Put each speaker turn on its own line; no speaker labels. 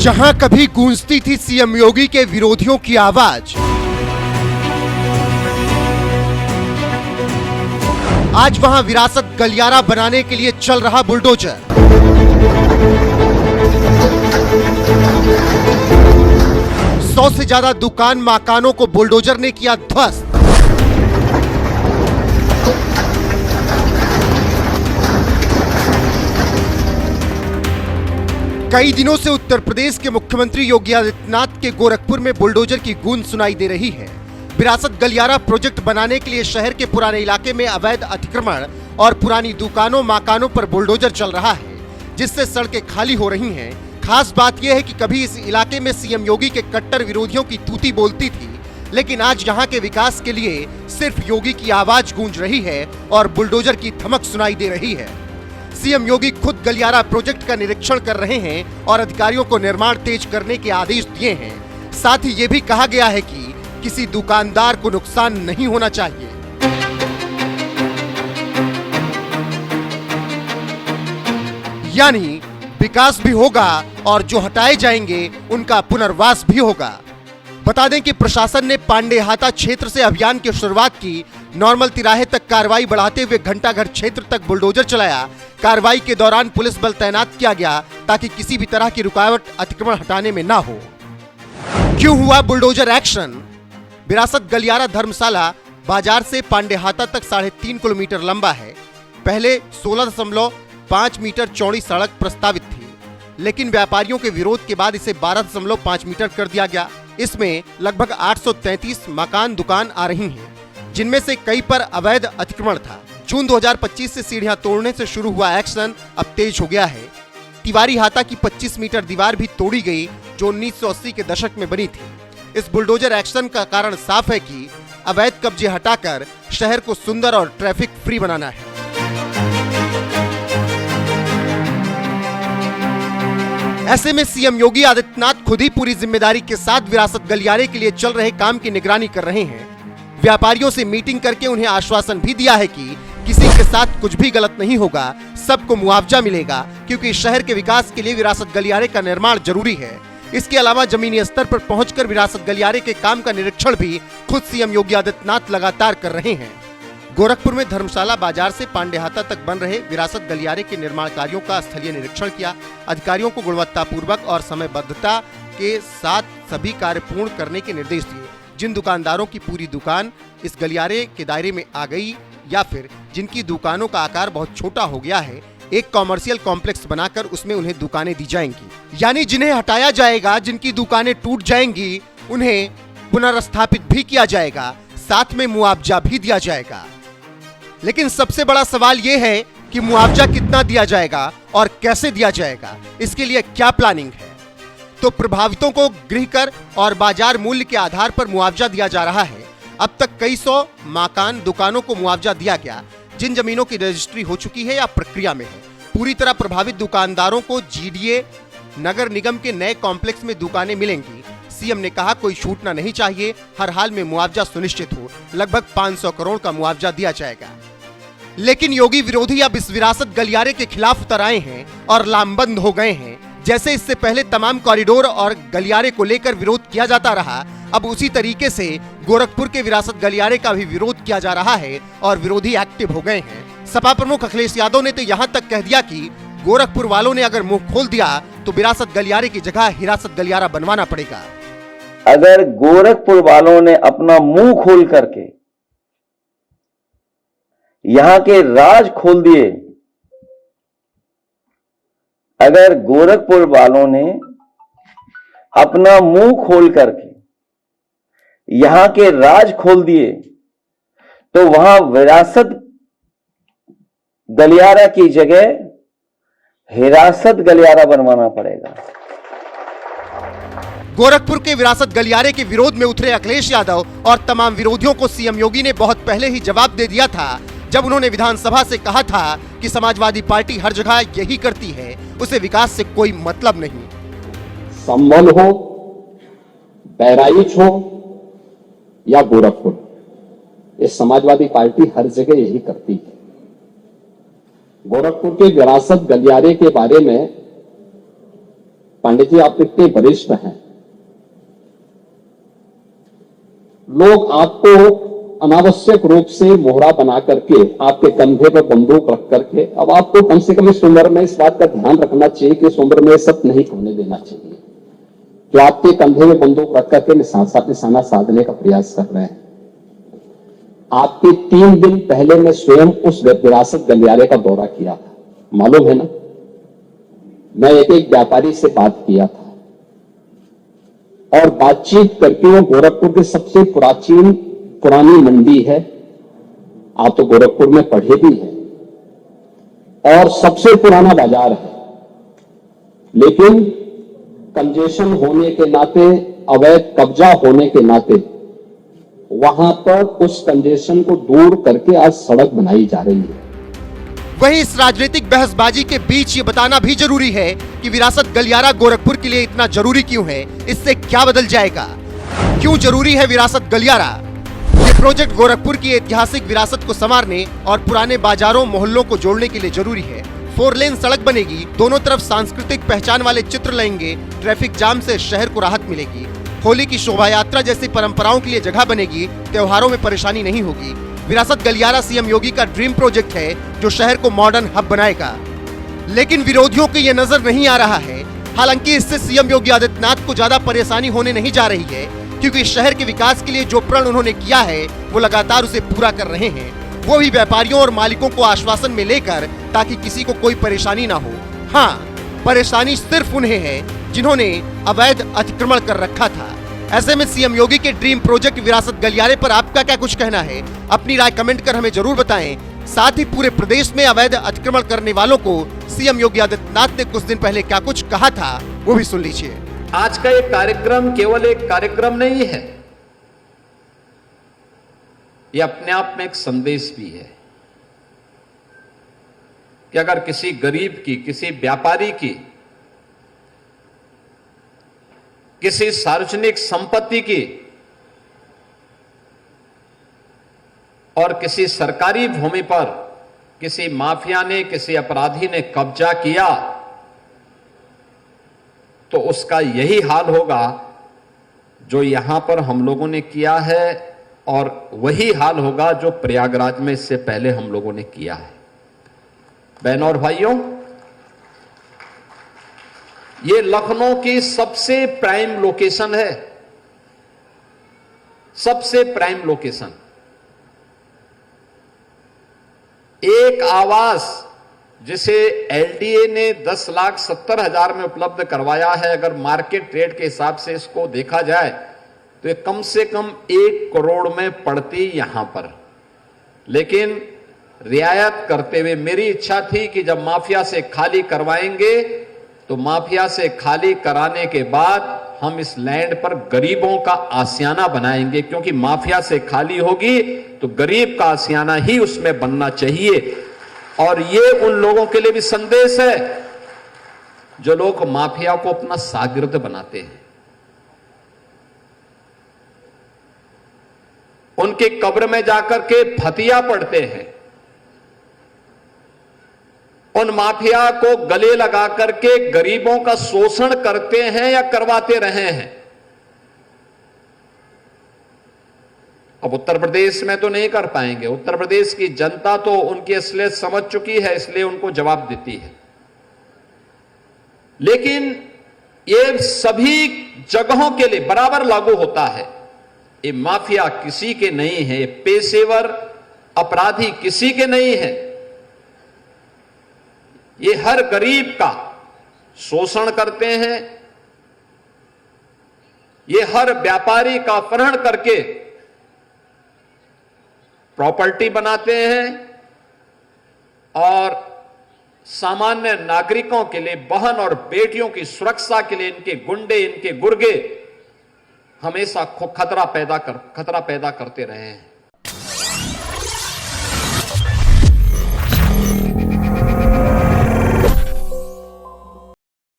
जहां कभी गूंजती थी सीएम योगी के विरोधियों की आवाज, आज वहां विरासत गलियारा बनाने के लिए चल रहा बुलडोजर। सौ से ज्यादा दुकान मकानों को बुलडोजर ने किया ध्वस्त। कई दिनों से उत्तर प्रदेश के मुख्यमंत्री योगी आदित्यनाथ के गोरखपुर में बुलडोजर की गूंज सुनाई दे रही है। विरासत गलियारा प्रोजेक्ट बनाने के लिए शहर के पुराने इलाके में अवैध अतिक्रमण और पुरानी दुकानों मकानों पर बुलडोजर चल रहा है, जिससे सड़कें खाली हो रही हैं। खास बात यह है कि कभी इस इलाके में सीएम योगी के कट्टर विरोधियों की तूती बोलती थी, लेकिन आज यहाँ के विकास के लिए सिर्फ योगी की आवाज गूंज रही है और बुलडोजर की धमक सुनाई दे रही है। सीएम योगी खुद गलियारा प्रोजेक्ट का निरीक्षण कर रहे हैं और अधिकारियों को निर्माण तेज करने के आदेश दिए हैं। साथ ही ये भी कहा गया है कि किसी दुकानदार को नुकसान नहीं होना चाहिए। यानी विकास भी होगा और जो हटाए जाएंगे उनका पुनर्वास भी होगा। बता दें कि प्रशासन ने पांडेहाता क्षेत्र से अभियान की शुरुआत की। नॉर्मल तिराहे तक कार्रवाई बढ़ाते हुए घंटाघर क्षेत्र तक बुलडोजर चलाया। कार्रवाई के दौरान पुलिस बल तैनात किया गया ताकि किसी भी तरह की रुकावट अतिक्रमण हटाने में ना हो। क्यों हुआ बुलडोजर एक्शन? विरासत गलियारा धर्मशाला बाजार से पांडेहाता तक 3.5 किलोमीटर लंबा है। पहले 16.5 मीटर चौड़ी सड़क प्रस्तावित थी, लेकिन व्यापारियों के विरोध के बाद इसे 12.5 मीटर कर दिया गया। इसमें लगभग 833 मकान दुकान आ रही हैं, जिनमें से कई पर अवैध अतिक्रमण था। जून 2025 से सीढ़ियां तोड़ने से शुरू हुआ एक्शन अब तेज हो गया है। तिवारी हाता की 25 मीटर दीवार भी तोड़ी गई, जो 1980 के दशक में बनी थी। इस बुलडोजर एक्शन का कारण साफ है कि अवैध कब्जे हटाकर शहर को सुंदर और ट्रैफिक फ्री बनाना है। ऐसे में सीएम योगी आदित्यनाथ खुद ही पूरी जिम्मेदारी के साथ विरासत गलियारे के लिए चल रहे काम की निगरानी कर रहे हैं। व्यापारियों से मीटिंग करके उन्हें आश्वासन भी दिया है कि किसी के साथ कुछ भी गलत नहीं होगा, सबको मुआवजा मिलेगा, क्योंकि शहर के विकास के लिए विरासत गलियारे का निर्माण जरूरी है। इसके अलावा जमीनी स्तर पर पहुंचकर विरासत गलियारे के काम का निरीक्षण भी खुद सीएम योगी आदित्यनाथ लगातार कर रहे हैं। गोरखपुर में धर्मशाला बाजार से पांडेहाता तक बन रहे विरासत गलियारे के निर्माण कार्यों का स्थलीय निरीक्षण किया। अधिकारियों को गुणवत्तापूर्वक और समयबद्धता के साथ सभी कार्य पूर्ण करने के निर्देश दिए। जिन दुकानदारों की पूरी दुकान इस गलियारे के दायरे में आ गई या फिर जिनकी दुकानों का आकार बहुत छोटा हो गया है, एक कॉमर्शियल कॉम्प्लेक्स बनाकर उसमें उन्हें दुकानें दी जाएंगी। यानी जिन्हें हटाया जाएगा, जिनकी दुकानें टूट जाएंगी, उन्हें पुनर्स्थापित भी किया जाएगा, साथ में मुआवजा भी दिया जाएगा। लेकिन सबसे बड़ा सवाल यह है कि मुआवजा कितना दिया जाएगा और कैसे दिया जाएगा, इसके लिए क्या प्लानिंग है। तो प्रभावितों को गृह कर और बाजार मूल्य के आधार पर मुआवजा दिया जा रहा है। अब तक कई 100 मकान दुकानों को मुआवजा दिया गया, जिन जमीनों की रजिस्ट्री हो चुकी है या प्रक्रिया में है। पूरी तरह प्रभावित दुकानदारों को जीडीए नगर निगम के नए कॉम्प्लेक्स में दुकानें मिलेंगी। सीएम ने कहा कोई छूटना नहीं चाहिए, हर हाल में मुआवजा सुनिश्चित हो। लगभग 500 करोड़ का मुआवजा दिया जाएगा। लेकिन योगी विरोधी अब इस विरासत गलियारे के खिलाफ उतर आए हैं और लामबंद हो गए हैं। जैसे इससे पहले तमाम कॉरिडोर और गलियारे को लेकर विरोध किया जाता रहा, अब उसी तरीके से गोरखपुर के विरासत गलियारे का भी विरोध किया जा रहा है और विरोधी एक्टिव हो गए हैं। सपा प्रमुख अखिलेश यादव ने तो यहाँ तक कह दिया कि गोरखपुर वालों ने अगर मुंह खोल दिया तो विरासत गलियारे की जगह हिरासत गलियारा बनवाना पड़ेगा।
अगर गोरखपुर वालों ने अपना मुंह खोल करके यहां के राज खोल दिए, अगर गोरखपुर वालों ने अपना मुंह खोल करके यहां के राज खोल दिए, तो वहां विरासत गलियारा की जगह हिरासत गलियारा बनवाना पड़ेगा।
गोरखपुर के विरासत गलियारे के विरोध में उतरे अखिलेश यादव और तमाम विरोधियों को सीएम योगी ने बहुत पहले ही जवाब दे दिया था, जब उन्होंने विधानसभा से कहा था कि समाजवादी पार्टी हर जगह यही करती है, उसे विकास से कोई मतलब नहीं।
संभल हो, बहराइच हो या गोरखपुर, ये समाजवादी पार्टी हर जगह यही करती है। गोरखपुर के विरासत गलियारे के बारे में पांडे जी, आप इतने वरिष्ठ हैं, लोग आपको अनावश्यक रूप से मोहरा बना करके आपके कंधे पर बंदूक रख करके, अब आपको कम से कम इस उम्र में इस बात का ध्यान रखना चाहिए कि इस उम्र में सब नहीं होने देना चाहिए जो आपके कंधे में बंदूक रख करके निशाना साधने का प्रयास कर रहे हैं। आपके 3 दिन पहले मैं स्वयं उस विरासत गलियारे का दौरा किया था, मालूम है ना। मैं एक व्यापारी से बात किया था और बातचीत करके वो गोरखपुर के सबसे पुरानी मंडी है, आप तो गोरखपुर में पढ़े भी हैं, और सबसे पुराना बाजार है, लेकिन कंजेशन होने के नाते, अवैध कब्जा होने के नाते वहां पर उस कंजेशन को दूर करके आज सड़क बनाई जा रही है।
वहीं इस राजनीतिक बहसबाजी के बीच ये बताना भी जरूरी है कि विरासत गलियारा गोरखपुर के लिए इतना जरूरी क्यों है, इससे क्या बदल जाएगा, क्यों जरूरी है विरासत गलियारा। ये प्रोजेक्ट गोरखपुर की ऐतिहासिक विरासत को संवारने और पुराने बाजारों मोहल्लों को जोड़ने के लिए जरूरी है। 4 लेन सड़क बनेगी, दोनों तरफ सांस्कृतिक पहचान वाले चित्र लगेंगे, ट्रैफिक जाम से शहर को राहत मिलेगी, होली की शोभा यात्रा जैसी परंपराओं के लिए जगह बनेगी, त्योहारों में परेशानी नहीं होगी। विरासत गलियारा सीएम योगी का ड्रीम प्रोजेक्ट है जो शहर को मॉडर्न हब बनाएगा, लेकिन विरोधियों को यह नजर नहीं आ रहा है। हालांकि इससे सीएम योगी आदित्यनाथ को ज्यादा परेशानी होने नहीं जा रही है, क्योंकि शहर के विकास के लिए जो प्रण उन्होंने किया है वो लगातार उसे पूरा कर रहे हैं, वो भी व्यापारियों और मालिकों को आश्वासन में लेकर, ताकि किसी को कोई परेशानी ना हो। हाँ, परेशानी सिर्फ उन्हें है जिन्होंने अवैध अतिक्रमण कर रखा था। ऐसे में सीएम योगी के ड्रीम प्रोजेक्ट विरासत गलियारे पर आपका क्या कुछ कहना है, अपनी राय कमेंट कर हमें जरूर बताएं। साथ ही पूरे प्रदेश में अवैध अतिक्रमण करने वालों को सीएम योगी आदित्यनाथ ने कुछ दिन पहले क्या कुछ कहा था वो भी सुन लीजिए।
आज का ये कार्यक्रम केवल एक कार्यक्रम नहीं है, ये अपने आप में एक संदेश भी है कि अगर किसी गरीब की, किसी व्यापारी की, किसी सार्वजनिक संपत्ति की और किसी सरकारी भूमि पर किसी माफिया ने, किसी अपराधी ने कब्जा किया, तो उसका यही हाल होगा जो यहां पर हम लोगों ने किया है, और वही हाल होगा जो प्रयागराज में इससे पहले हम लोगों ने किया है। बहनों और भाइयों, ये लखनऊ की सबसे प्राइम लोकेशन है, सबसे प्राइम लोकेशन। एक आवास जिसे एलडीए ने 10,70,000 में उपलब्ध करवाया है, अगर मार्केट रेट के हिसाब से इसको देखा जाए तो ये कम से कम 1 करोड़ में पड़ती यहां पर। लेकिन रियायत करते हुए मेरी इच्छा थी कि जब माफिया से खाली करवाएंगे तो माफिया से खाली कराने के बाद हम इस लैंड पर गरीबों का आशियाना बनाएंगे, क्योंकि माफिया से खाली होगी तो गरीब का आशियाना ही उसमें बनना चाहिए। और ये उन लोगों के लिए भी संदेश है जो लोग माफिया को अपना शागिर्द बनाते हैं, उनके कब्र में जाकर के फतिया पढ़ते हैं, उन माफिया को गले लगा करके गरीबों का शोषण करते हैं या करवाते रहे हैं। अब उत्तर प्रदेश में तो नहीं कर पाएंगे, उत्तर प्रदेश की जनता तो उनकी असलियत समझ चुकी है, इसलिए उनको जवाब देती है। लेकिन ये सभी जगहों के लिए बराबर लागू होता है। ये माफिया किसी के नहीं है, ये पेशेवर अपराधी किसी के नहीं है, ये हर गरीब का शोषण करते हैं, ये हर व्यापारी का अपहरण करके प्रॉपर्टी बनाते हैं और सामान्य नागरिकों के लिए, बहन और बेटियों की सुरक्षा के लिए इनके गुंडे, इनके गुर्गे हमेशा खतरा पैदा करते रहे हैं।